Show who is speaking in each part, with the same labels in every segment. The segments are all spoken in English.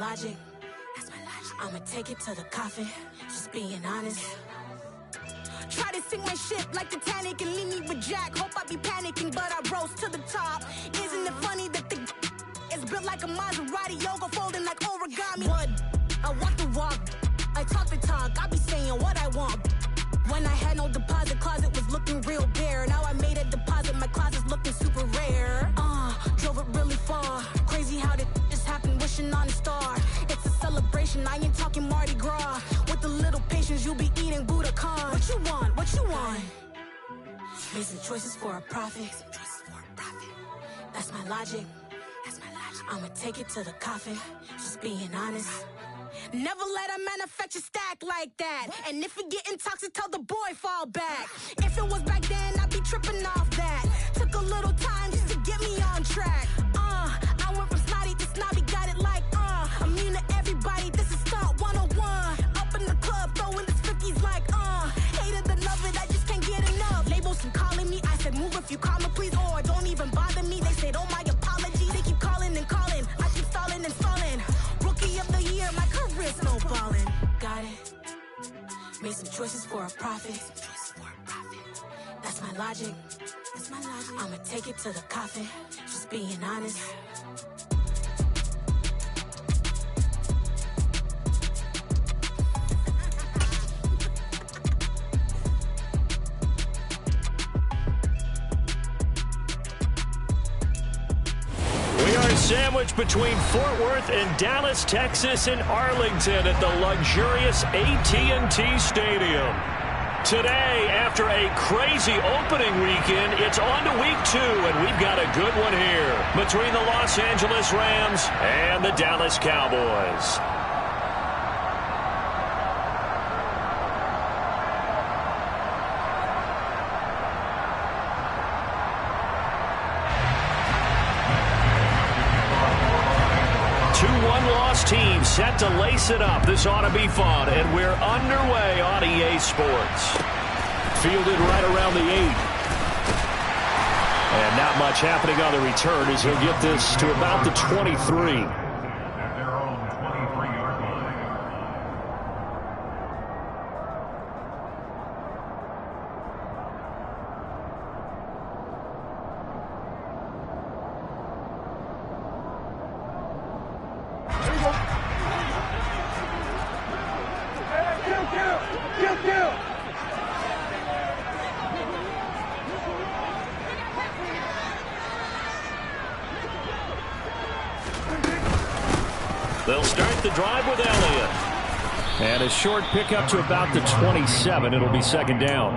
Speaker 1: logic. I'ma take it to the coffin, just being honest. Try to sing my ship like Titanic and leave me with Jack. Hope I be panicking, but I rose to the top. Isn't it funny that the is built like a Maserati, yoga folding like origami? What? I walk the walk, I talk the talk, I be saying what I want. When I had no deposit, closet was looking real bare. Now I made a deposit, my closet's looking super rare. Drove it really far. Crazy how did this happen, wishing on a star. It's a celebration, I ain't talking Mardi Gras. With a little patience, you'll be eating Budokan. What you want? What you want? Made some choices for a profit. That's my logic. I'ma take it to the coffin, just being honest. Never let a manufacture stack like that. And if it getting toxic, tell the boy fall back. If it was back then, I'd be tripping off that. Took a little time just to get me on track. I went from snotty to snobby, got it like, I'm immune to everybody, this is stunt 101. Up in the club, throwing this 50s like, hated the love it, I just can't get enough. Labels keep calling me, I said move if you call me please, or don't even bother me. They said, oh my apologies, they keep calling and calling. I keep stalling and stalling. Rookie of the year, my career snowballing. Got it. Made some choices for a profit. That's my logic. I'ma take it to the coffin, just being honest.
Speaker 2: Sandwiched between Fort Worth and Dallas, Texas, and Arlington at the luxurious AT&T Stadium. Today, after a crazy opening weekend, it's on to week 2, and we've got a good one here between the Los Angeles Rams and the Dallas Cowboys. Team set to lace it up. This ought to be fun, and we're underway on EA Sports. Fielded right around the 8. And not much happening on the return as he'll get this to about the 23. They'll start the drive with Elliott. And a short pickup to about the 27. It'll be second down.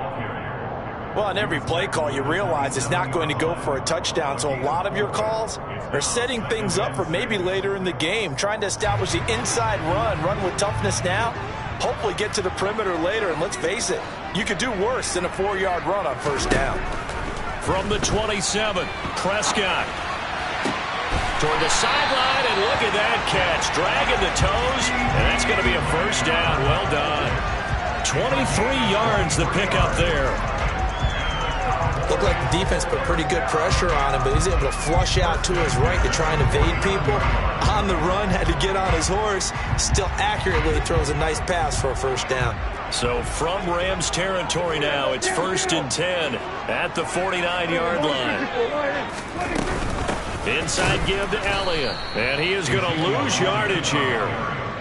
Speaker 3: Well, on every play call, you realize it's not going to go for a touchdown. So a lot of your calls are setting things up for maybe later in the game, trying to establish the inside run with toughness now, hopefully get to the perimeter later. And let's face it, you could do worse than a 4-yard run on first down.
Speaker 2: From the 27, Prescott. Toward the sideline, and look at that catch. Dragging the toes, and that's going to be a first down. Well done. 23 yards the pickup there.
Speaker 3: Looked like the defense put pretty good pressure on him, but he's able to flush out to his right to try and evade people. On the run, had to get on his horse. Still accurately throws a nice pass for a first down.
Speaker 2: So from Rams territory now, it's 1st and 10 at the 49-yard line. Inside give to Elliott, and he is going to lose yardage here.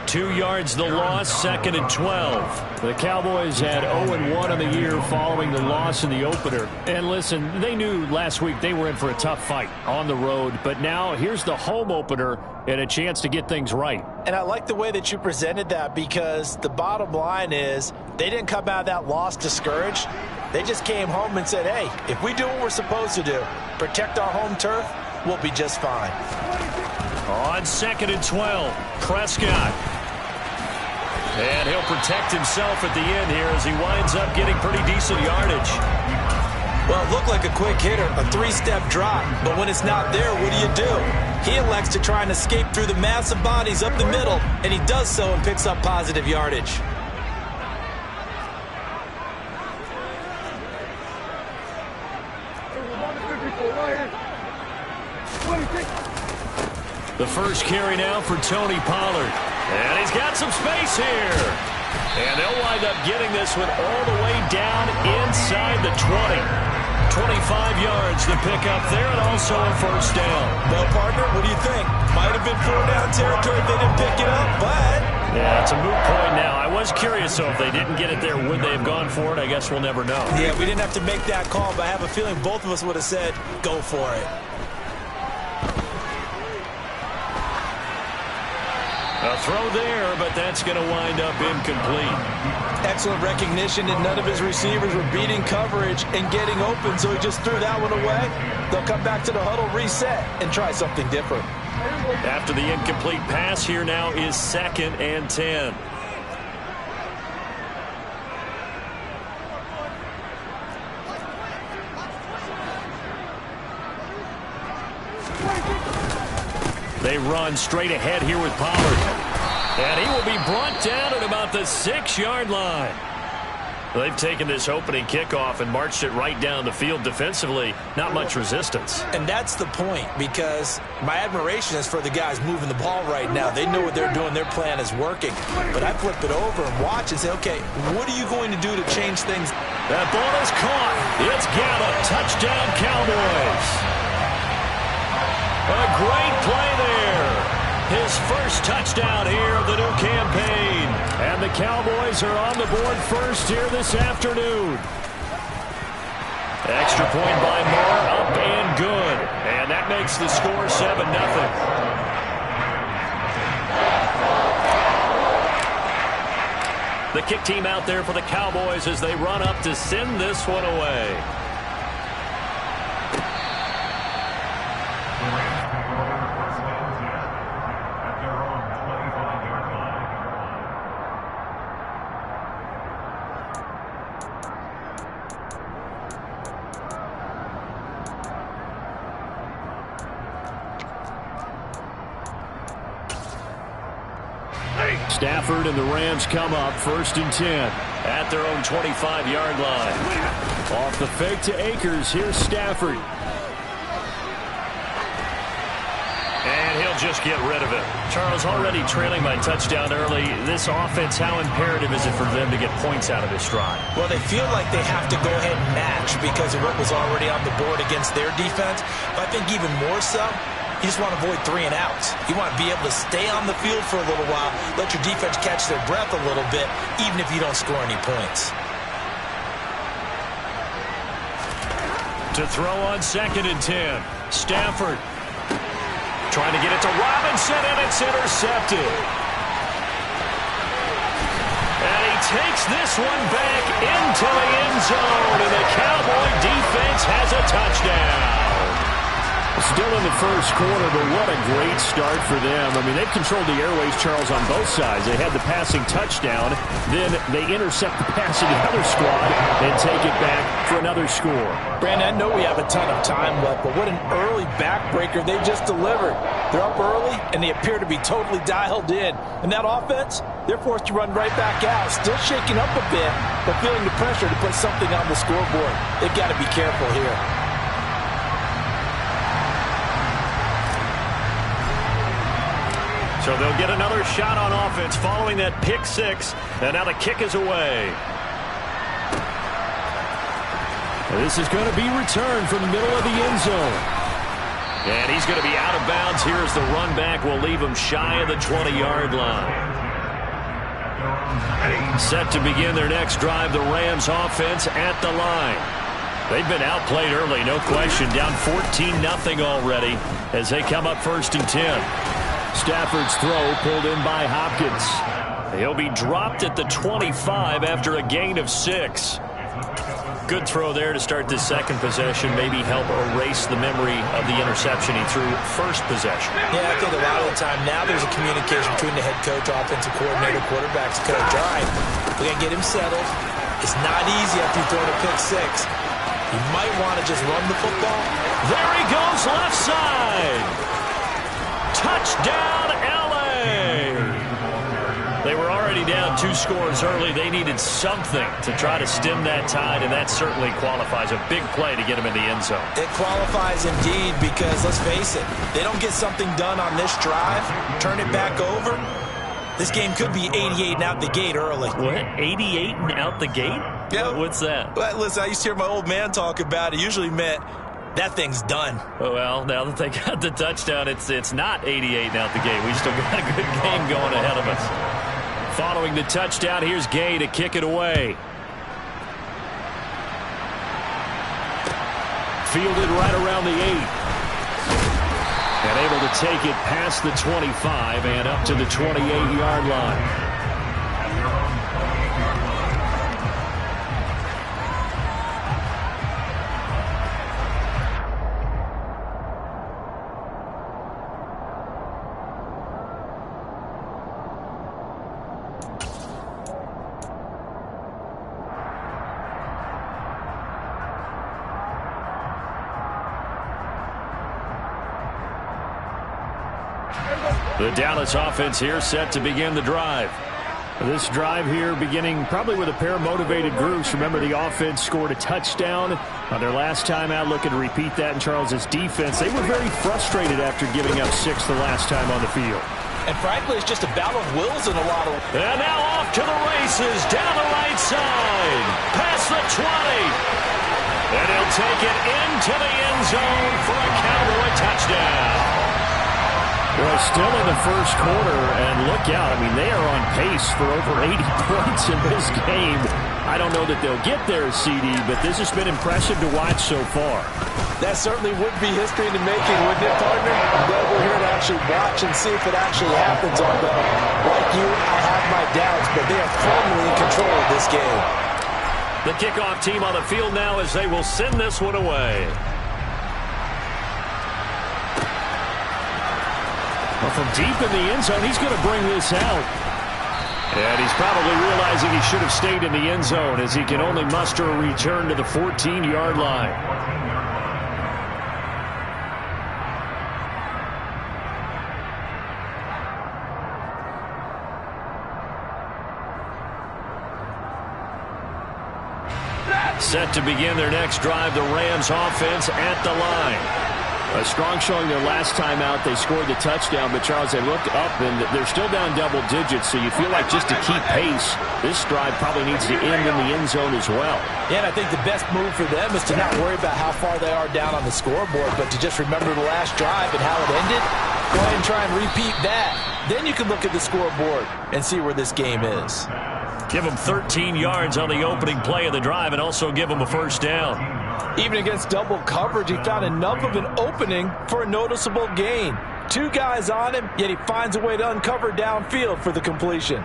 Speaker 2: 2 yards the loss, 2nd and 12. The Cowboys had 0-1 on the year following the loss in the opener. And listen, they knew last week they were in for a tough fight on the road, but now here's the home opener and a chance to get things right.
Speaker 3: And I like the way that you presented that, because the bottom line is they didn't come out of that loss discouraged. They just came home and said, hey, if we do what we're supposed to do, protect our home turf, we'll be just fine.
Speaker 2: On 2nd and 12, Prescott. And he'll protect himself at the end here as he winds up getting pretty decent yardage.
Speaker 3: Well, it looked like a quick hitter, a 3-step drop, but when it's not there, what do? He elects to try and escape through the massive bodies up the middle, and he does so and picks up positive yardage.
Speaker 2: The first carry now for Tony Pollard. And he's got some space here. And they'll wind up getting this one all the way down inside the 20. 25 yards to pick up there, and also a first down.
Speaker 3: Well, partner, what do you think? Might have been 4-down territory if they didn't pick it up, but...
Speaker 2: Yeah, it's a moot point now. I was curious, so if they didn't get it there, would they have gone for it? I guess we'll never know.
Speaker 3: Yeah, we didn't have to make that call, but I have a feeling both of us would have said, go for it.
Speaker 2: A throw there, but that's going to wind up incomplete.
Speaker 3: Excellent recognition that none of his receivers were beating coverage and getting open, so he just threw that one away. They'll come back to the huddle, reset, and try something different.
Speaker 2: After the incomplete pass, here now is 2nd and 10. They run straight ahead here with Pollard. And he will be brought down at about the 6-yard line. They've taken this opening kickoff and marched it right down the field defensively. Not much resistance.
Speaker 3: And that's the point, because my admiration is for the guys moving the ball right now. They know what they're doing. Their plan is working. But I flip it over and watch and say, okay, what are you going to do to change things?
Speaker 2: That ball is caught. It's Gallup. Touchdown, Cowboys. A great play there. His first touchdown here of the new campaign. And the Cowboys are on the board first here this afternoon. Extra point by Moore, up and good. And that makes the score 7-0. The kick team out there for the Cowboys as they run up to send this one away. Stafford and the Rams come up 1st and 10 at their own 25-yard line. Off the fake to Akers. Here's Stafford. And he'll just get rid of it. Charles, already trailing by touchdown early. This offense, how imperative is it for them to get points out of this drive?
Speaker 3: Well, they feel like they have to go ahead and match because of what was already on the board against their defense. But I think even more so, you just want to avoid 3 and outs. You want to be able to stay on the field for a little while, let your defense catch their breath a little bit, even if you don't score any points.
Speaker 2: To throw on 2nd and 10. Stafford trying to get it to Robinson, and it's intercepted. And he takes this one back into the end zone, and the Cowboy defense has a touchdown. Still in the first quarter, but what a great start for them. I mean, they've controlled the airways, Charles, on both sides. They had the passing touchdown, then they intercept the pass of the other squad and take it back for another score.
Speaker 3: Brandon, I know we have a ton of time left, but what an early backbreaker they just delivered. They're up early, and they appear to be totally dialed in. And that offense, they're forced to run right back out, still shaking up a bit, but feeling the pressure to put something on the scoreboard. They've got to be careful here.
Speaker 2: So they'll get another shot on offense following that pick 6. And now the kick is away. This is going to be returned from the middle of the end zone. And he's going to be out of bounds here as the run back will leave him shy of the 20-yard line. Set to begin their next drive, the Rams offense at the line. They've been outplayed early, no question. Down 14-0 already as they come up 1st and 10. Stafford's throw pulled in by Hopkins. He'll be dropped at the 25 after a gain of 6. Good throw there to start the second possession, maybe help erase the memory of the interception he threw first possession.
Speaker 3: Yeah, I think a lot of the time now there's a communication between the head coach, offensive coordinator, quarterback's coach. All right, we got to get him settled. It's not easy after you throw a pick 6. You might want to just run the football.
Speaker 2: There he goes, left side. Touchdown, L.A. They were already down 2 scores early. They needed something to try to stem that tide, and that certainly qualifies. A big play to get them in the end zone.
Speaker 3: It qualifies indeed because, let's face it, they don't get something done on this drive, turn it back over. This game could be 88 and out the gate early.
Speaker 2: What? 88 and out the gate?
Speaker 3: Yeah.
Speaker 2: What's that?
Speaker 3: But listen, I used to hear my old man talk about it. It usually meant that thing's done.
Speaker 2: Oh, well, now that they got the touchdown, it's not 88 and out the gate. We still got a good game going ahead of us. Following the touchdown, here's Gay to kick it away. Fielded right around the 8. And able to take it past the 25 and up to the 28-yard line. The Dallas offense here set to begin the drive. This drive here beginning probably with a pair of motivated groups. Remember, the offense scored a touchdown on their last time out, looking to repeat that in Charles's defense. They were very frustrated after giving up 6 the last time on the field.
Speaker 3: And frankly, it's just a battle of wills in a lot of...
Speaker 2: And now off to the races, down the right side, past the 20. And he'll take it into the end zone for a Cowboy touchdown. Well, still in the first quarter, and look out. I mean, they are on pace for over 80 points in this game. I don't know that they'll get there, CD, but this has been impressive to watch so far.
Speaker 3: That certainly would be history in the making, wouldn't it, partner? I'm glad we're here to actually watch and see if it actually happens. Although, like you, I have my doubts, but they are firmly in control of this game.
Speaker 2: The kickoff team on the field now as they will send this one away. Well, from deep in the end zone, he's going to bring this out. And he's probably realizing he should have stayed in the end zone as he can only muster a return to the 14-yard line. Set to begin their next drive, the Rams offense at the line. A strong showing their last time out. They scored the touchdown, but Charles, they looked up, and they're still down double digits, so you feel like just to keep pace, this drive probably needs to end in the end zone as well.
Speaker 3: Yeah, and I think the best move for them is to not worry about how far they are down on the scoreboard, but to just remember the last drive and how it ended. Go ahead and try and repeat that. Then you can look at the scoreboard and see where this game is.
Speaker 2: Give them 13 yards on the opening play of the drive and also give them a first down.
Speaker 3: Even against double coverage, he found enough of an opening for a noticeable gain. 2 guys on him, yet he finds a way to uncover downfield for the completion.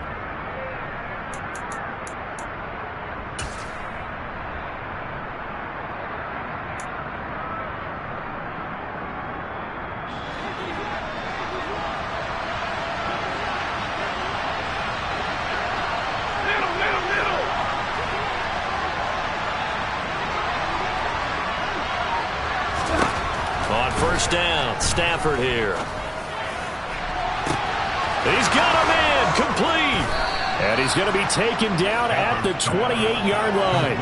Speaker 2: First down, Stafford here. He's got him in, complete. And he's going to be taken down at the 28-yard line.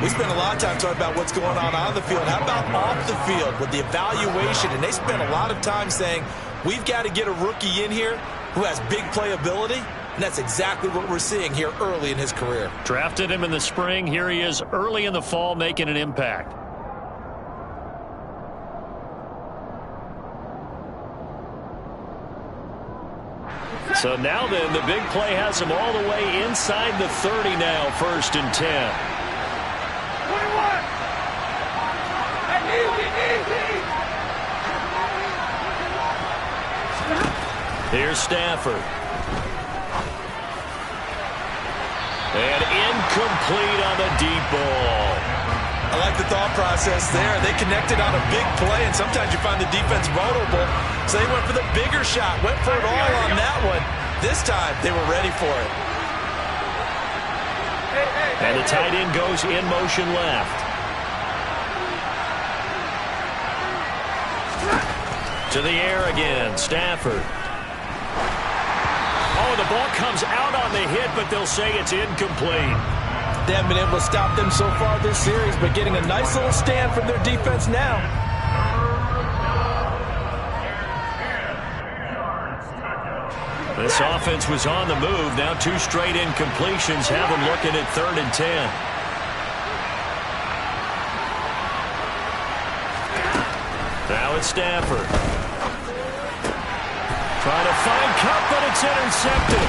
Speaker 3: We spent a lot of time talking about what's going on the field. How about off the field with the evaluation? And they spent a lot of time saying, we've got to get a rookie in here who has big playability. And that's exactly what we're seeing here early in his career.
Speaker 2: Drafted him in the spring. Here he is early in the fall making an impact. So now then, the big play has him all the way inside the 30 now, 1st and 10. 21. Here's Stafford. And incomplete on the deep ball.
Speaker 3: I like the thought process there. They connected on a big play, and sometimes you find the defense vulnerable. So they went for the bigger shot, went for it all on that one. This time, they were ready for it.
Speaker 2: And the tight end goes in motion left. To the air again, Stafford. Oh, the ball comes out on the hit, but they'll say it's incomplete.
Speaker 3: They haven't been able to stop them so far this series, but getting a nice little stand from their defense now.
Speaker 2: This offense was on the move. Now 2 straight incompletions have them looking at 3rd and 10. Now it's Stafford. Trying to find Cup, but it's intercepted.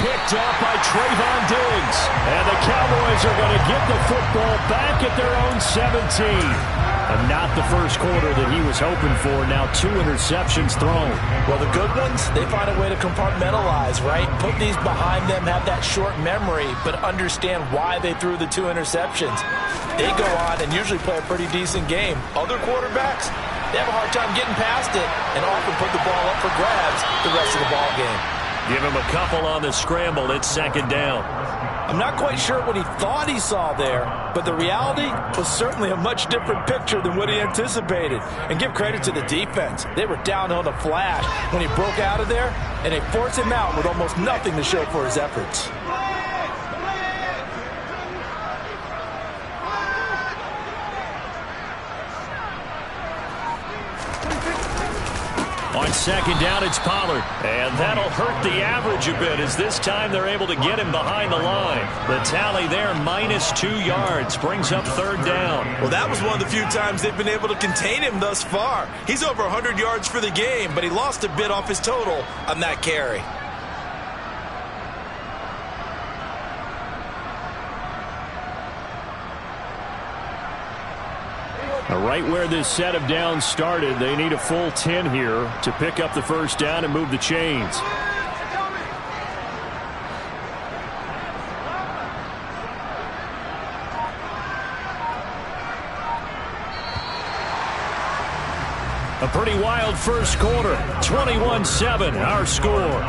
Speaker 2: Picked off by Trayvon Diggs. And the Cowboys are going to get the football back at their own 17. And not the first quarter that he was hoping for. Now 2 interceptions thrown.
Speaker 3: Well, the good ones, they find a way to compartmentalize, right? Put these behind them, have that short memory, but understand why they threw the 2 interceptions. They go on and usually play a pretty decent game. Other quarterbacks, they have a hard time getting past it and often put the ball up for grabs the rest of the ball game.
Speaker 2: Give him a couple on the scramble. It's 2nd down.
Speaker 3: I'm not quite sure what he thought he saw there, but the reality was certainly a much different picture than what he anticipated. And give credit to the defense. They were down on a flash when he broke out of there, and they forced him out with almost nothing to show for his efforts.
Speaker 2: On 2nd down, it's Pollard. And that'll hurt the average a bit as this time they're able to get him behind the line. The tally there, -2 yards, brings up 3rd down.
Speaker 3: Well, that was one of the few times they've been able to contain him thus far. He's over 100 yards for the game, but he lost a bit off his total on that carry.
Speaker 2: Right where this set of downs started, they need a full 10 here to pick up the 1st down and move the chains. A pretty wild first quarter. 21-7, our score.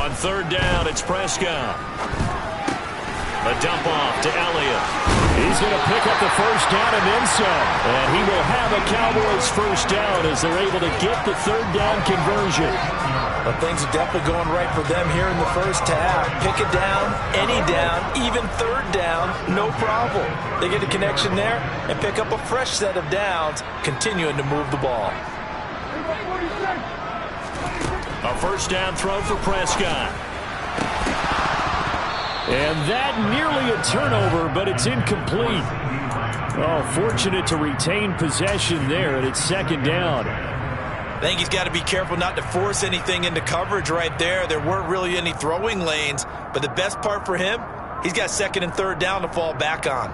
Speaker 2: On 3rd down, it's Prescott. A dump off to Elliott. He's going to pick up the 1st down and then some. And he will have a Cowboys 1st down as they're able to get the 3rd down conversion.
Speaker 3: Well, things are definitely going right for them here in the first half. Pick it down, any down, even 3rd down, no problem. They get a connection there and pick up a fresh set of downs, continuing to move the ball.
Speaker 2: A 1st down throw for Prescott. And that nearly a turnover, but it's incomplete. Oh, fortunate to retain possession there, and it's 2nd down.
Speaker 3: I think he's got to be careful not to force anything into coverage right there. There weren't really any throwing lanes, but the best part for him, he's got 2nd and 3rd down to fall back on.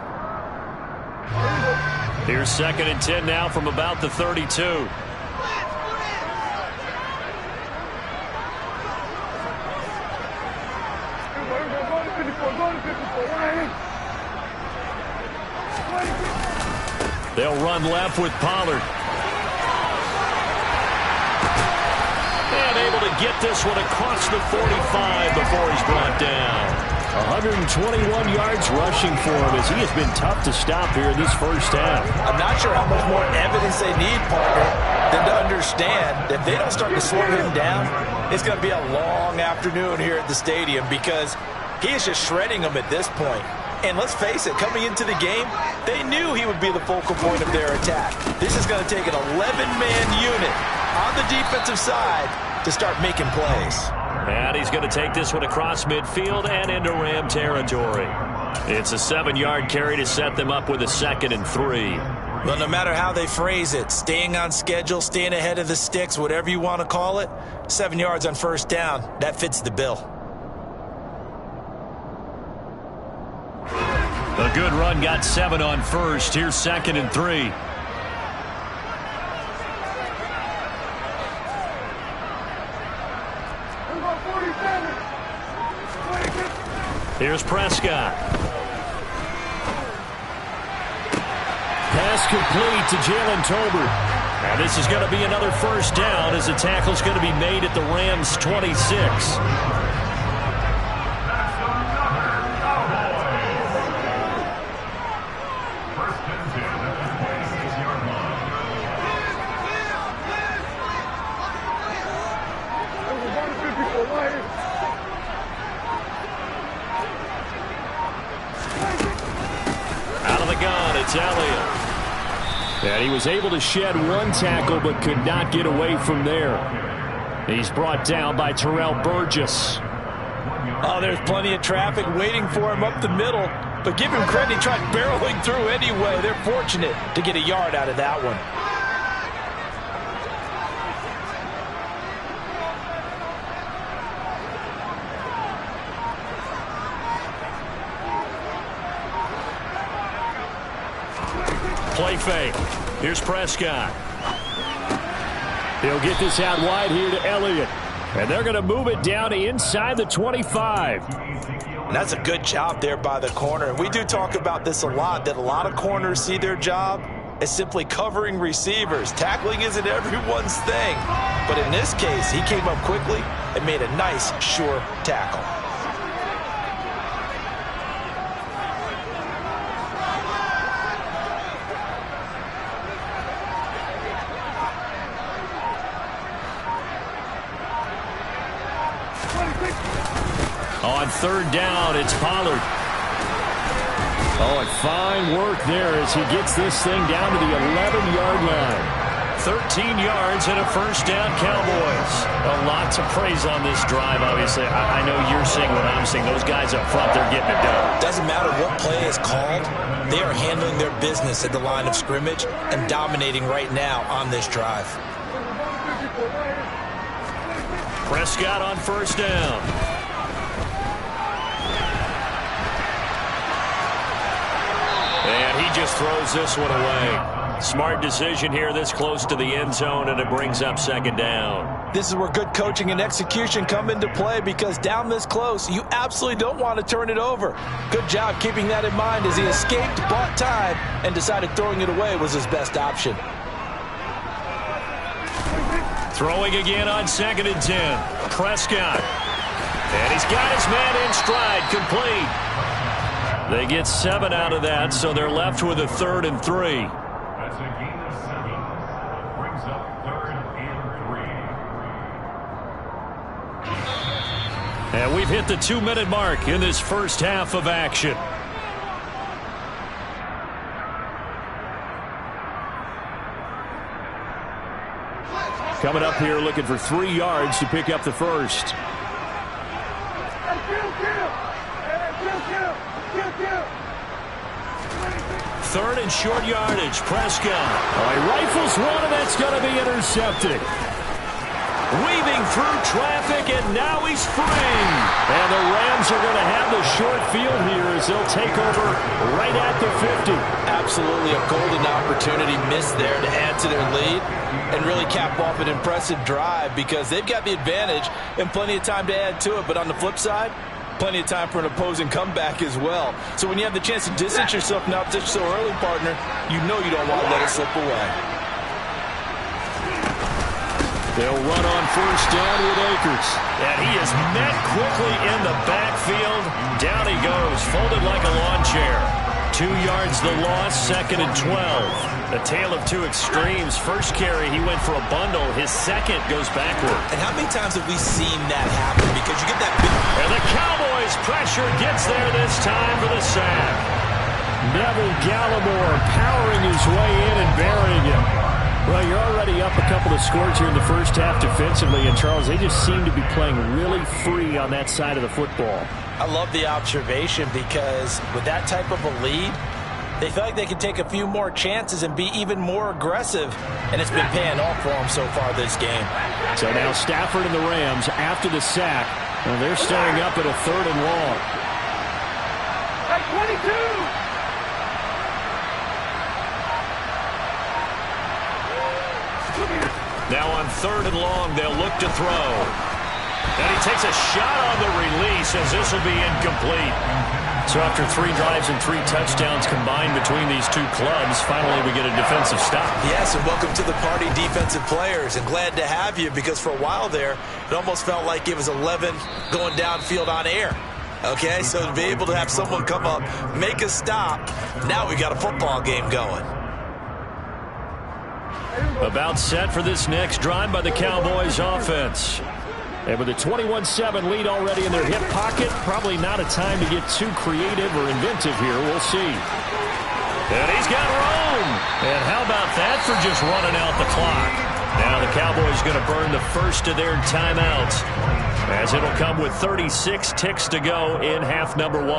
Speaker 2: Here's 2nd and 10 now from about the 32. They'll run left with Pollard. And able to get this one across the 45 before he's brought down. 121 yards rushing for him as he has been tough to stop here in this first half.
Speaker 3: I'm not sure how much more evidence they need, partner, than to understand that if they don't start to slow him down, it's going to be a long afternoon here at the stadium because he is just shredding them at this point. And let's face it, coming into the game, they knew he would be the focal point of their attack. This is going to take an 11-man unit on the defensive side to start making plays.
Speaker 2: And he's going to take this one across midfield and into Ram territory. It's a 7-yard carry to set them up with a 2nd and 3.
Speaker 3: Well, no matter how they phrase it, staying on schedule, staying ahead of the sticks, whatever you want to call it, 7 yards on 1st down, that fits the bill.
Speaker 2: A good run got 7 on 1st. Here's 2nd and 3. Here's Prescott. Pass complete to Jalen Tolbert. And this is going to be another first down as the tackle's going to be made at the Rams' 26. Out of the gun, it's Elliott. And he was able to shed one tackle but could not get away from there. He's brought down by Terrell Burgess.
Speaker 3: Oh, there's plenty of traffic waiting for him up the middle. But give him credit, he tried barreling through anyway. They're fortunate to get a yard out of that one.
Speaker 2: Play fake. Here's Prescott. He'll get this out wide here to Elliott. And they're going to move it down to inside the 25.
Speaker 3: And that's a good job there by the corner. And we do talk about this a lot, that a lot of corners see their job as simply covering receivers. Tackling isn't everyone's thing. But in this case, he came up quickly and made a nice, sure tackle.
Speaker 2: On third down, it's Pollard. Oh, and fine work there as he gets this thing down to the 11-yard line. 13 yards and a first down, Cowboys. A lot to praise on this drive, obviously. I know you're seeing what I'm seeing. Those guys up front, they're getting it done.
Speaker 3: Doesn't matter what play is called. They are handling their business at the line of scrimmage and dominating right now on this drive.
Speaker 2: Prescott on first down. And he just throws this one away. Smart decision here this close to the end zone, and it brings up second down.
Speaker 3: This is where good coaching and execution come into play, because down this close, you absolutely don't want to turn it over. Good job keeping that in mind as he escaped, bought time, and decided throwing it away was his best option.
Speaker 2: Throwing again on 2nd and 10. Prescott. And he's got his man in stride, complete. They get 7 out of that, so they're left with a 3rd and 3.
Speaker 4: That's a gain of 7. Brings up 3rd and 3.
Speaker 2: And we've hit the 2-minute mark in this first half of action. Coming up here looking for 3 yards to pick up the first. Third and short yardage. Prescott. Oh, he rifles one, and that's going to be intercepted. Weaving through traffic, and now he's free. And the Rams are going to have the short field here as they'll take over right at the 50.
Speaker 3: Absolutely a golden opportunity missed there to add to their lead and really cap off an impressive drive, because they've got the advantage and plenty of time to add to it. But on the flip side, plenty of time for an opposing comeback as well. So when you have the chance to distance yourself from opposition so early, partner, you know you don't want to let it slip away.
Speaker 2: They'll run on first down with Akers. And he is met quickly in the backfield. Down he goes, folded like a lawn chair. 2 yards the loss, 2nd and 12. A tale of two extremes. First carry, he went for a bundle. His second goes backward.
Speaker 3: And how many times have we seen that happen? Because you get that big...
Speaker 2: And the Cowboys pressure gets there this time for the sack. Neville Gallimore powering his way in and burying him. Well, you're already up a couple of scores here in the first half defensively, and Charles, they just seem to be playing really free on that side of the football.
Speaker 3: I love the observation, because with that type of a lead, they feel like they can take a few more chances and be even more aggressive, and it's been paying off for them so far this game.
Speaker 2: So now Stafford and the Rams, after the sack, well, they're staring up at a 3rd and long.
Speaker 5: At 22!
Speaker 2: Now on 3rd and long, they'll look to throw. And he takes a shot on the release as this will be incomplete. So after 3 drives and 3 touchdowns combined between these two clubs, finally we get a defensive stop.
Speaker 3: Yes, and welcome to the party, defensive players. And glad to have you, because for a while there, it almost felt like it was 11 going downfield on air. Okay, so to be able to have someone come up, make a stop, now we got a football game going.
Speaker 2: About set for this next drive by the Cowboys offense. And with a 21-7 lead already in their hip pocket, probably not a time to get too creative or inventive here. We'll see. And he's got room. And how about that for just running out the clock? Now the Cowboys going to burn the first of their timeouts, as it'll come with 36 ticks to go in half number 1.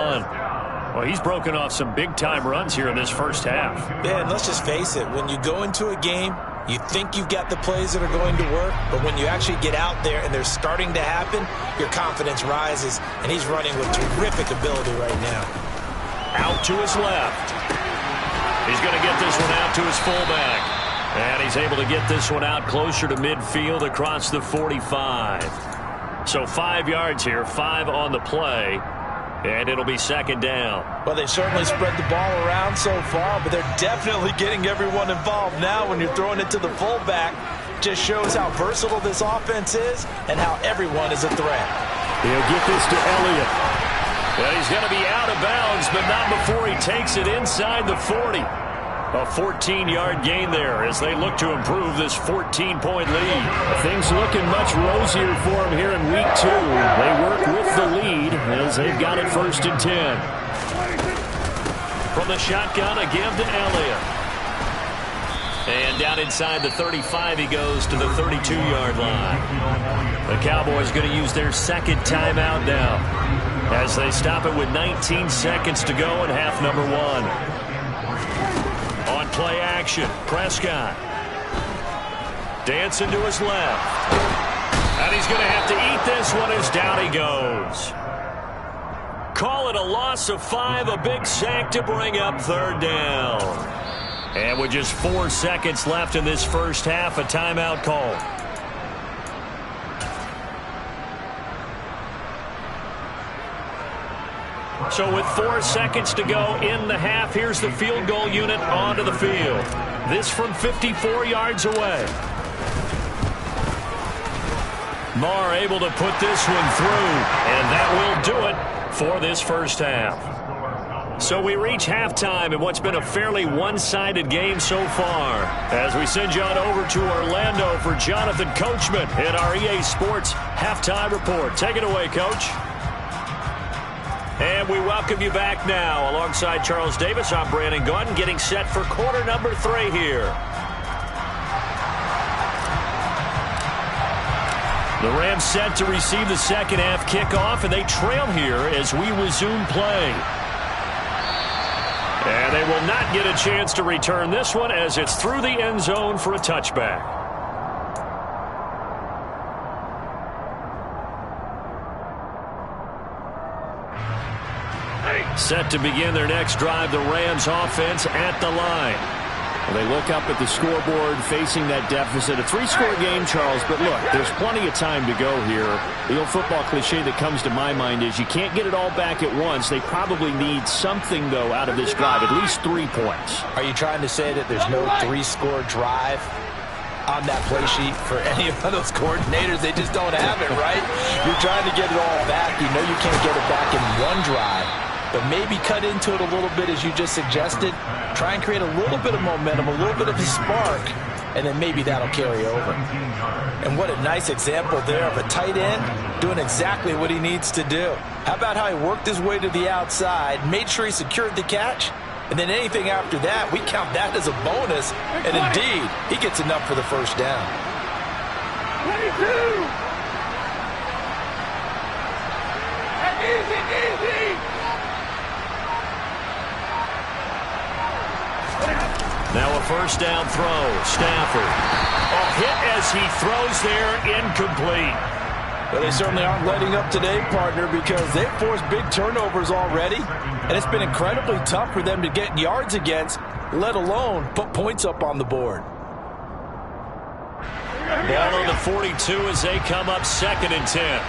Speaker 2: Well, he's broken off some big-time runs here in this first half.
Speaker 3: Yeah, and let's just face it. When you go into a game, you think you've got the plays that are going to work, but when you actually get out there and they're starting to happen, your confidence rises, and he's running with terrific ability right now.
Speaker 2: Out to his left. He's going to get this one out to his fullback. And he's able to get this one out closer to midfield across the 45. So 5 yards here, 5 on the play. And it'll be second down.
Speaker 3: Well, they've certainly spread the ball around so far, but they're definitely getting everyone involved now. When you're throwing it to the fullback, just shows how versatile this offense is and how everyone is a threat.
Speaker 2: He'll get this to Elliott. Well, he's going to be out of bounds, but not before he takes it inside the 40. A 14-yard gain there as they look to improve this 14-point lead. Things looking much rosier for them here in week 2. They work with the lead as they've got it 1st and 10. From the shotgun, a give to Elliott. And down inside the 35, he goes to the 32-yard line. The Cowboys going to use their second timeout now as they stop it with 19 seconds to go in half number 1. On play action, Prescott. Dancing to his left. And he's going to have to eat this one as down he goes. Call it a loss of 5, a big sack to bring up 3rd down. And with just 4 seconds left in this first half, a timeout call. So with 4 seconds to go in the half, here's the field goal unit onto the field. This from 54 yards away. Marr able to put this one through, and that will do it for this first half. So we reach halftime in what's been a fairly one-sided game so far, as we send you on over to Orlando for Jonathan Coachman in our EA Sports Halftime Report. Take it away, Coach. And we welcome you back now. Alongside Charles Davis, I'm Brandon Gaudin, getting set for quarter number 3 here. The Rams set to receive the second half kickoff, and they trail here as we resume play. And they will not get a chance to return this one as it's through the end zone for a touchback. Set to begin their next drive, the Rams offense at the line. Well, they look up at the scoreboard facing that deficit. A 3-score game, Charles, but look, there's plenty of time to go here. The old football cliche that comes to my mind is you can't get it all back at once. They probably need something, though, out of this drive, at least 3 points.
Speaker 3: Are you trying to say that there's no 3-score drive on that play sheet for any of those coordinators? They just don't have it, right? You're trying to get it all back. You know you can't get it back in one drive. But maybe cut into it a little bit, as you just suggested. Try and create a little bit of momentum, a little bit of a spark, and then maybe that'll carry over. And what a nice example there of a tight end doing exactly what he needs to do. How about how he worked his way to the outside, made sure he secured the catch, and then anything after that, we count that as a bonus. And indeed, he gets enough for the first down.
Speaker 5: 22! Easy!
Speaker 2: Now a first down throw. Stafford. A hit as he throws there, incomplete.
Speaker 3: Well, they certainly aren't letting up today, partner, because they've forced big turnovers already, and it's been incredibly tough for them to get yards against, let alone put points up on the board.
Speaker 2: Ball on the 42 as they come up 2nd and 10.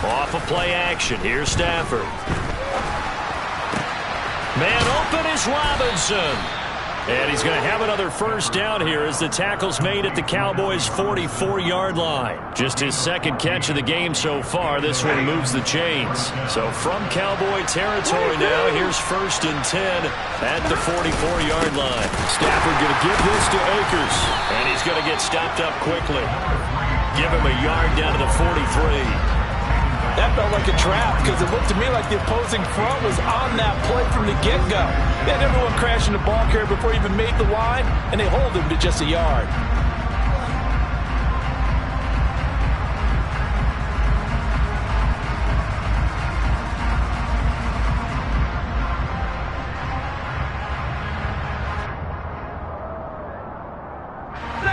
Speaker 2: Off of play action. Here's Stafford. Man open is Robinson. And he's going to have another first down here as the tackle's made at the Cowboys' 44-yard line. Just his second catch of the game so far. This one moves the chains. So from Cowboy territory now, here's 1st and 10 at the 44-yard line. Stafford going to give this to Akers. And he's going to get stopped up quickly. Give him a yard down to the 43.
Speaker 3: That felt like a trap because it looked to me like the opposing front was on that play from the get-go. They had everyone crashing the ball carrier before he even made the line, and they hold him to just a yard.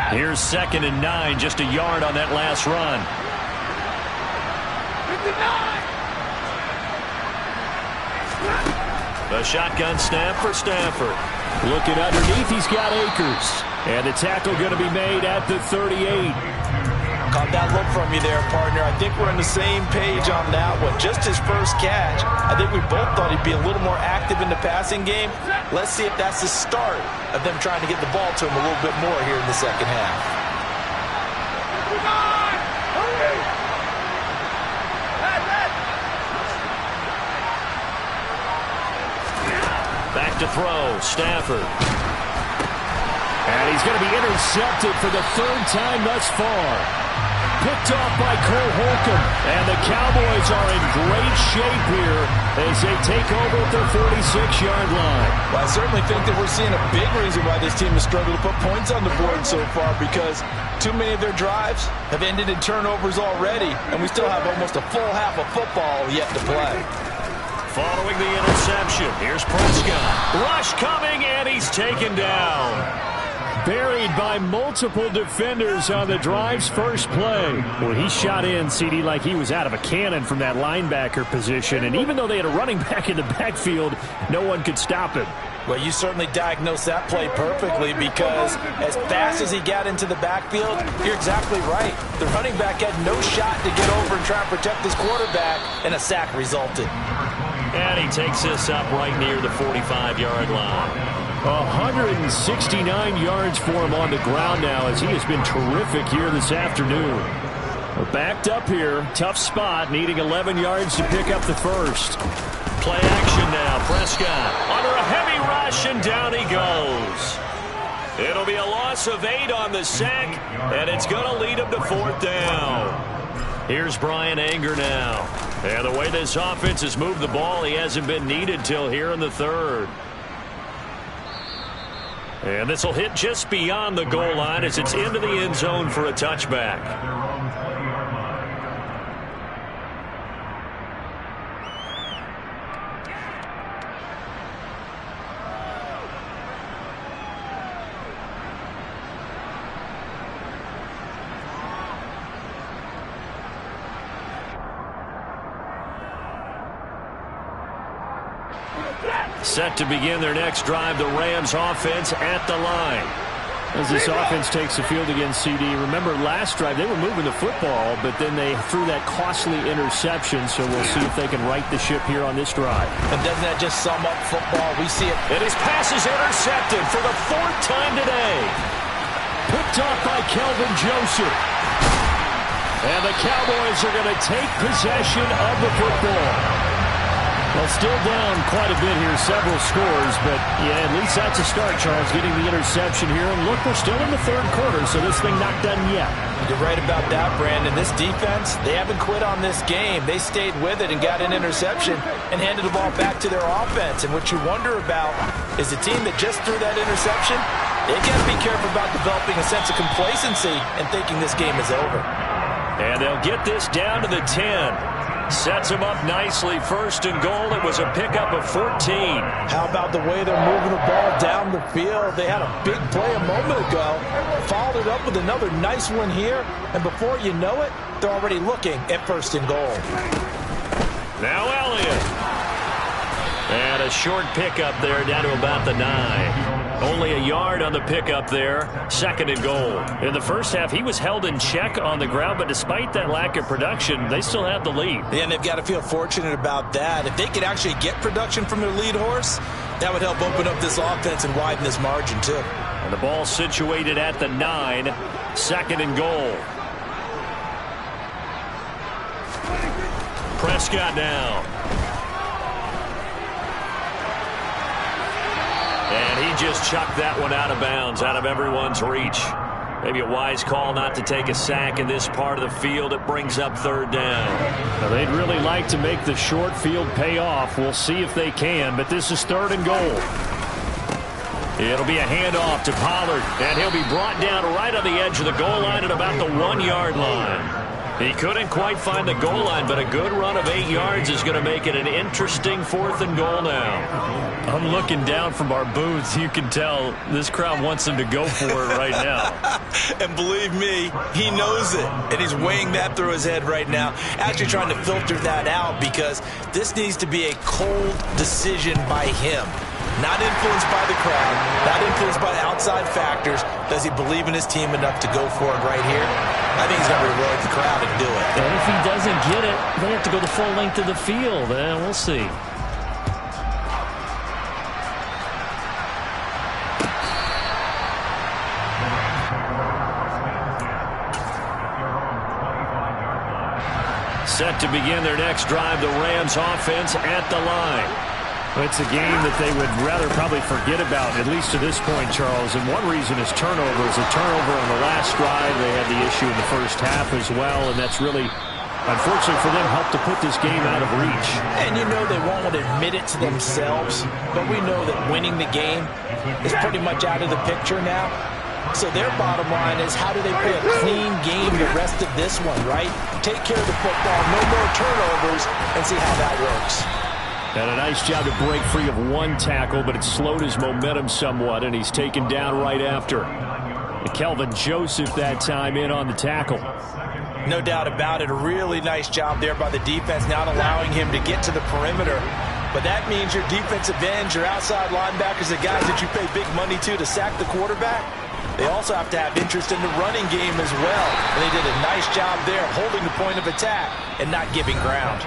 Speaker 2: Here's 2nd and 9, just a yard on that last run. A shotgun snap for Stafford. Looking underneath, he's got Akers. And the tackle going to be made at the 38.
Speaker 3: Caught that look from you there, partner. I think we're on the same page on that one. Just his first catch. I think we both thought he'd be a little more active in the passing game. Let's see if that's the start of them trying to get the ball to him a little bit more here in the second half.
Speaker 2: Back to throw, Stafford. And he's going to be intercepted for the 3rd time thus far. Picked off by Cole Holcomb. And the Cowboys are in great shape here as they take over at their 46-yard line.
Speaker 3: Well, I certainly think that we're seeing a big reason why this team has struggled to put points on the board so far, because too many of their drives have ended in turnovers already, and we still have almost a full half of football yet to play.
Speaker 2: Following the interception, here's Prescott. Rush coming, and he's taken down. Buried by multiple defenders on the drive's first play. Well, he shot in, CD, like he was out of a cannon from that linebacker position. And even though they had a running back in the backfield, no one could stop him.
Speaker 3: Well, you certainly diagnosed that play perfectly, because as fast as he got into the backfield, you're exactly right. The running back had no shot to get over and try and protect his quarterback, and a sack resulted.
Speaker 2: And he takes this up right near the 45-yard line. 169 yards for him on the ground now, as he has been terrific here this afternoon. We're backed up here. Tough spot, needing 11 yards to pick up the first. Play action now. Prescott under a heavy rush, and down he goes. It'll be a loss of 8 on the sack, and it's going to lead him to 4th down. Here's Brian Anger now. And the way this offense has moved the ball, he hasn't been needed till here in the 3rd. And this will hit just beyond the goal line as it's into the end zone for a touchback. Set to begin their next drive, the Rams offense at the line. As this offense takes the field against CD, remember last drive they were moving the football, but then they threw that costly interception, so we'll see if they can right the ship here on this drive.
Speaker 3: And doesn't that just sum up football? We see it.
Speaker 2: And his pass is intercepted for the 4th time today. Picked off by Kelvin Joseph. And the Cowboys are going to take possession of the football. Well, still down quite a bit here, several scores, but yeah, at least that's a start, Charles, getting the interception here. And look, we're still in the 3rd quarter, so this thing not done yet.
Speaker 3: You're right about that, Brandon. This defense, they haven't quit on this game. They stayed with it and got an interception and handed the ball back to their offense. And what you wonder about is the team that just threw that interception, they got to be careful about developing a sense of complacency and thinking this game is over.
Speaker 2: And they'll get this down to the 10. Sets him up nicely. 1st and goal. It was a pickup of 14.
Speaker 3: How about the way they're moving the ball down the field? They had a big play a moment ago. Followed it up with another nice one here. And before you know it, they're already looking at 1st and goal.
Speaker 2: Now Elliott. And a short pickup there down to about the 9. Only a yard on the pickup there. 2nd and goal. In the first half, he was held in check on the ground, but despite that lack of production, they still have the lead.
Speaker 3: Yeah, and they've got to feel fortunate about that. If they could actually get production from their lead horse, that would help open up this offense and widen this margin, too.
Speaker 2: And the ball situated at the 9. 2nd and goal. Prescott now. And he just chucked that one out of bounds, out of everyone's reach. Maybe a wise call not to take a sack in this part of the field. It brings up 3rd down.
Speaker 5: Now, they'd really like to make the short field pay off. We'll see if they can, but this is 3rd and goal.
Speaker 2: It'll be a handoff to Pollard, and he'll be brought down right on the edge of the goal line at about the 1-yard line. He couldn't quite find the goal line, but a good run of 8 yards is going to make it an interesting 4th and goal now.
Speaker 5: I'm looking down from our booths. You can tell this crowd wants them to go for it right now.
Speaker 3: And believe me, he knows it. And he's weighing that through his head right now. Actually trying to filter that out because this needs to be a cold decision by him. Not influenced by the crowd, not influenced by outside factors. Does he believe in his team enough to go for it right here? I think he's going to reward the crowd and do it.
Speaker 5: And if he doesn't get it, they have to go the full length of the field. We'll see.
Speaker 2: Set to begin their next drive, the Rams offense at the line.
Speaker 5: It's a game that they would rather probably forget about, at least to this point, Charles. And one reason is turnovers. A turnover on the last drive. They had the issue in the first half as well, and that's really, unfortunately for them, helped to put this game out of reach.
Speaker 3: And you know they won't want to admit it to themselves, but we know that winning the game is pretty much out of the picture now. So their bottom line is, how do they play a clean game the rest of this one, right? Take care of the football, no more turnovers, and see how that works.
Speaker 5: And a nice job to break free of one tackle, but it slowed his momentum somewhat, and he's taken down right after. And Kelvin Joseph that time in on the tackle.
Speaker 3: No doubt about it. A really nice job there by the defense, not allowing him to get to the perimeter. But that means your defensive ends, your outside linebackers, the guys that you pay big money to sack the quarterback, they also have to have interest in the running game as well. And they did a nice job there holding the point of attack and not giving ground.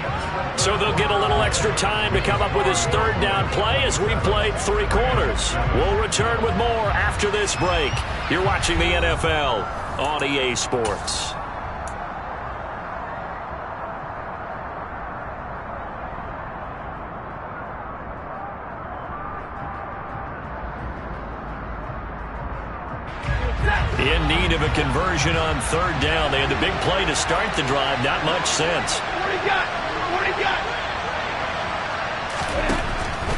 Speaker 2: So they'll get a little extra time to come up with his 3rd down play as we played 3 quarters. We'll return with more after this break. You're watching the NFL on EA Sports. In need of a conversion on 3rd down. They had the big play to start the drive. Not much sense.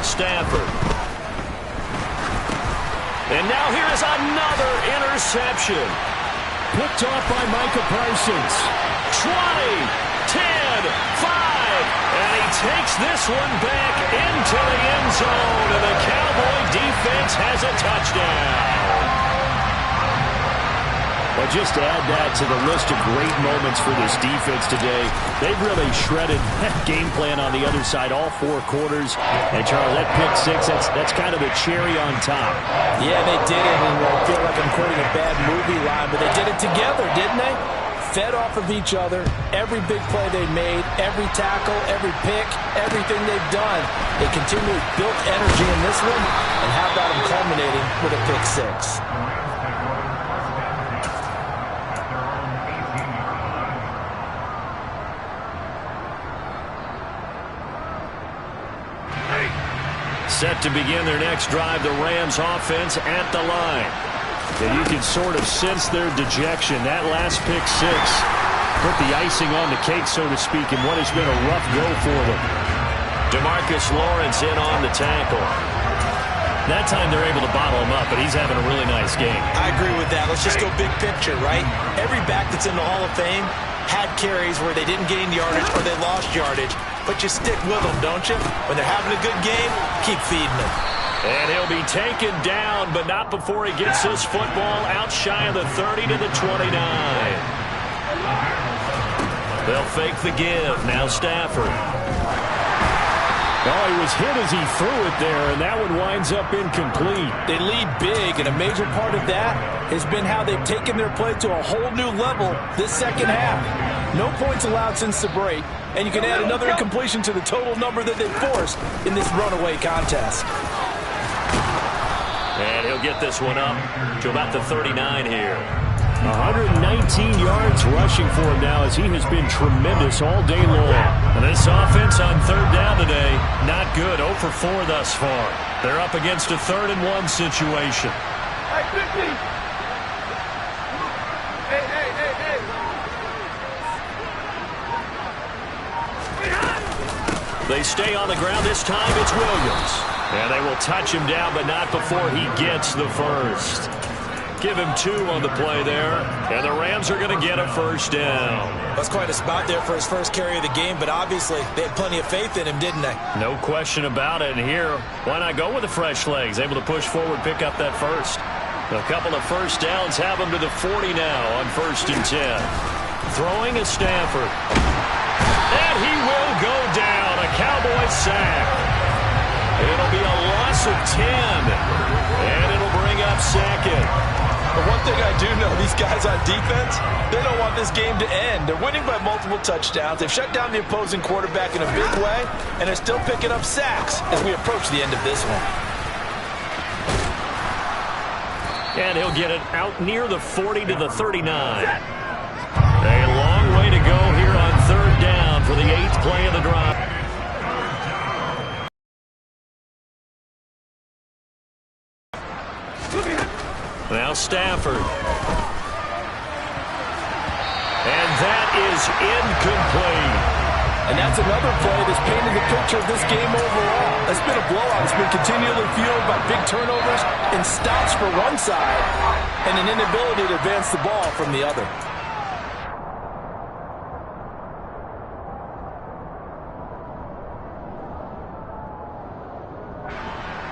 Speaker 2: Stafford. And now here is another interception.
Speaker 5: Picked off by Micah Parsons.
Speaker 2: 20, 10, 5. And he takes this one back into the end zone. And the Cowboy defense has a touchdown.
Speaker 5: Well, just to add that to the list of great moments for this defense today, they've really shredded that game plan on the other side all 4 quarters. And, Charles, that pick 6, that's kind of the cherry on top.
Speaker 3: Yeah, they did it, and I feel like I'm quoting a bad movie line, but they did it together, didn't they? Fed off of each other, every big play they made, every tackle, every pick, everything they've done. They continually built energy in this one, and how about them culminating with a pick 6?
Speaker 2: Set to begin their next drive, the Rams offense at the line.
Speaker 5: And you can sort of sense their dejection. That last pick 6 put the icing on the cake, so to speak, in what has been a rough go for them.
Speaker 2: DeMarcus Lawrence in on the tackle.
Speaker 5: That time they're able to bottle him up, but he's having a really nice game.
Speaker 3: I agree with that. Let's just go big picture, right? Every back that's in the Hall of Fame had carries where they didn't gain yardage or they lost yardage. But you stick with them, don't you? When they're having a good game, keep feeding them.
Speaker 2: And he'll be taken down, but not before he gets his football out shy of the 30 to the 29. They'll fake the give. Now Stafford.
Speaker 5: Oh, he was hit as he threw it there, and that one winds up incomplete.
Speaker 3: They lead big, and a major part of that has been how they've taken their play to a whole new level this second half. No points allowed since the break, and you can add another incompletion to the total number that they forced in this runaway contest.
Speaker 2: And he'll get this one up to about the 39 here.
Speaker 5: 119 yards rushing for him now as he has been tremendous all day long.
Speaker 2: And this offense on third down today, not good. 0 for 4 thus far. They're up against a 3rd and 1 situation.
Speaker 6: Hey, 50. Hey.
Speaker 2: They stay on the ground. This time it's Williams. And they will touch him down, but not before he gets the first. Give him 2 on the play there, and the Rams are going to get a first down.
Speaker 3: That's quite a spot there for his first carry of the game, but obviously they had plenty of faith in him, didn't they?
Speaker 2: No question about it. And here, why not go with the fresh legs? Able to push forward, pick up that first. A couple of first downs have him to the 40 now on 1st and 10. Throwing is Stanford. And he will go down. A Cowboy sack. It'll be a loss of 10. And it'll bring up 2nd.
Speaker 3: But one thing I do know, these guys on defense, they don't want this game to end. They're winning by multiple touchdowns. They've shut down the opposing quarterback in a big way, and they're still picking up sacks as we approach the end of this one.
Speaker 2: And he'll get it out near the 40 to the 39. A long way to go here on 3rd down for the 8th play of the drive. Now Stafford. And that is incomplete.
Speaker 3: And that's another play that's painted the picture of this game overall. It's been a blowout. It's been continually fueled by big turnovers and stops for one side and an inability to advance the ball from the other.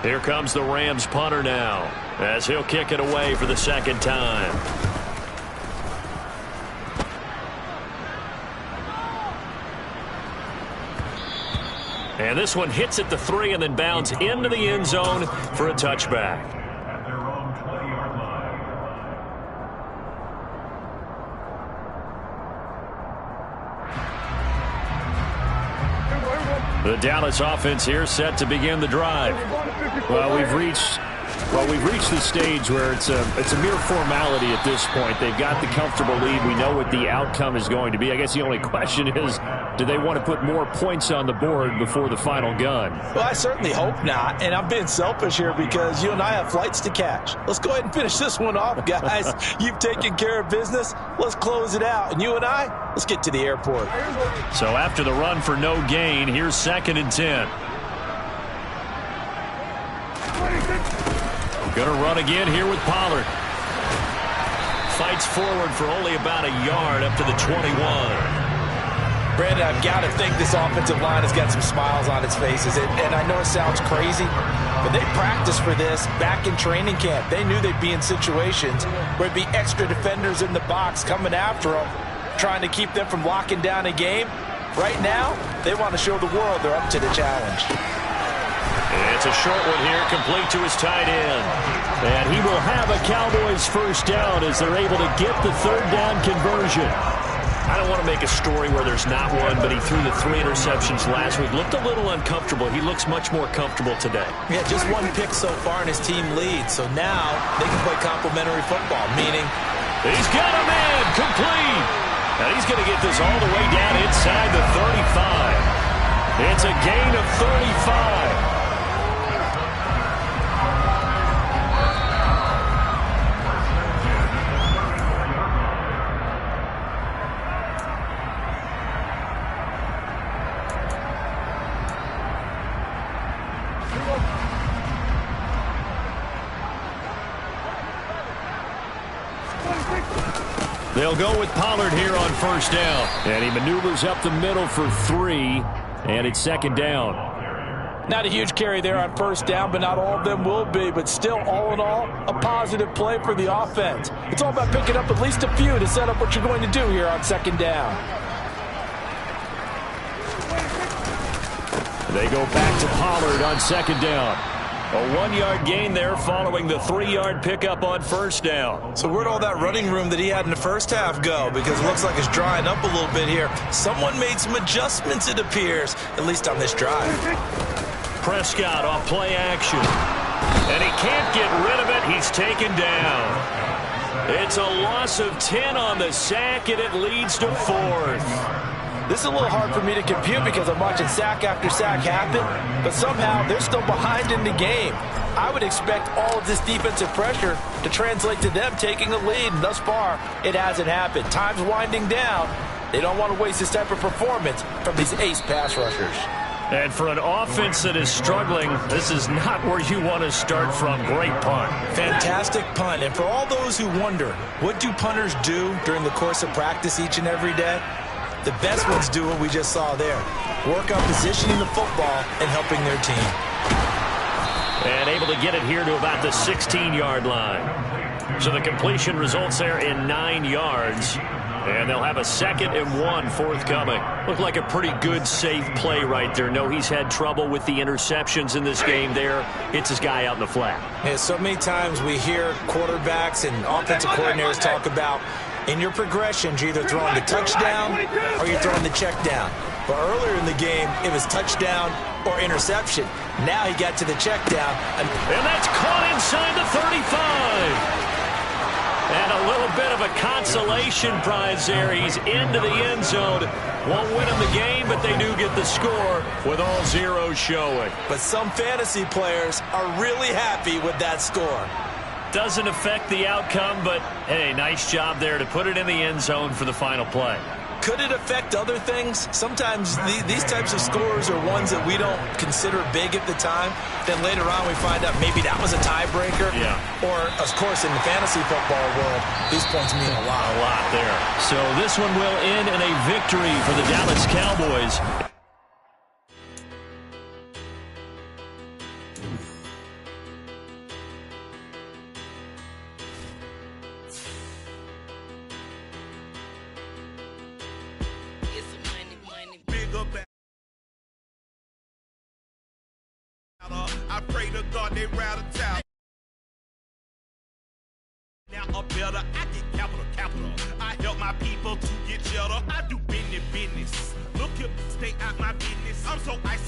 Speaker 2: Here comes the Rams punter now as he'll kick it away for the 2nd time. And this one hits at the 3 and then bounds into the end zone for a touchback.
Speaker 4: At their own 20-yard line.
Speaker 2: The Dallas offense here set to begin the drive.
Speaker 5: Well, we've reached the stage where it's a mere formality at this point. They've got the comfortable lead. We know what the outcome is going to be. I guess the only question is, do they want to put more points on the board before the final gun?
Speaker 3: Well, I certainly hope not, and I'm being selfish here because you and I have flights to catch. Let's go ahead and finish this one off, guys. You've taken care of business. Let's close it out, and you and I, let's get to the airport.
Speaker 2: So after the run for no gain, here's 2nd and 10. Going to run again here with Pollard. Fights forward for only about a yard up to the 21.
Speaker 3: Brandon, I've got to think this offensive line has got some smiles on its faces. And I know it sounds crazy, but they practiced for this back in training camp. They knew they'd be in situations where it'd be extra defenders in the box coming after them, trying to keep them from locking down a game. Right now, they want to show the world they're up to the challenge.
Speaker 2: It's a short one here, complete to his tight end.
Speaker 5: And he will have a Cowboys first down as they're able to get the 3rd down conversion.
Speaker 2: I don't want to make a story where there's not one, but he threw the 3 interceptions last week. Looked a little uncomfortable. He looks much more comfortable today.
Speaker 3: Yeah, just 1 pick so far and his team leads. So now they can play complimentary football, meaning
Speaker 2: he's got a man complete. And he's going to get this all the way down inside the 35. It's a gain of 35.
Speaker 5: They'll go with Pollard here on 1st down. And he maneuvers up the middle for 3, and it's 2nd down.
Speaker 3: not a huge carry there on 1st down, but not all of them will be. But still, all in all, a positive play for the offense. It's all about picking up at least a few to set up what you're going to do here on 2nd down.
Speaker 2: They go back to Pollard on second down. A 1-yard gain there following the 3-yard pickup on first down.
Speaker 3: So where'd all that running room that he had in the first half go? Because it looks like it's drying up a little bit here. Someone made some adjustments, it appears, at least on this drive.
Speaker 2: Prescott off play action. And he can't get rid of it. He's taken down. It's a loss of 10 on the sack, and it leads to 4th.
Speaker 3: This is a little hard for me to compute because I'm watching sack after sack happen, but somehow they're still behind in the game. I would expect all of this defensive pressure to translate to them taking a lead, and thus far, it hasn't happened. Time's winding down. They don't want to waste this type of performance from these ace pass rushers.
Speaker 2: And for an offense that is struggling, this is not where you want to start from. Great punt.
Speaker 3: Fantastic punt. And for all those who wonder, what do punters do during the course of practice each and every day? The best ones do what we just saw there. Work on positioning the football and helping their team.
Speaker 2: And able to get it here to about the 16-yard line. So the completion results there in 9 yards. And they'll have a 2nd and 1 forthcoming. Looked like a pretty good, safe play right there. No, he's had trouble with the interceptions in this game there. Hits his guy out in the flat.
Speaker 3: Yeah, so many times we hear quarterbacks and offensive coordinators talk about in your progressions, you're either throwing the touchdown or you're throwing the check down. But earlier in the game, it was touchdown or interception. Now he got to the check down.
Speaker 2: And that's caught inside the 35. And a little bit of a consolation prize there. He's into the end zone. Won't win him the game, but they do get the score with all zeros showing.
Speaker 3: But some fantasy players are really happy with that score.
Speaker 2: Doesn't affect the outcome, but, hey, nice job there to put it in the end zone for the final play.
Speaker 3: Could it affect other things? Sometimes these types of scores are ones that we don't consider big at the time. Then later on we find out maybe that was a tiebreaker.
Speaker 2: Yeah.
Speaker 3: Or, of course, in the fantasy football world, these points mean a lot.
Speaker 2: A lot there. So this one will end in a victory for the Dallas Cowboys.
Speaker 6: I pray to God they rather tell. Now I'm better, I get capital. I help my people to get cheddar. I do business. Look here, stay out my business. I'm so icy.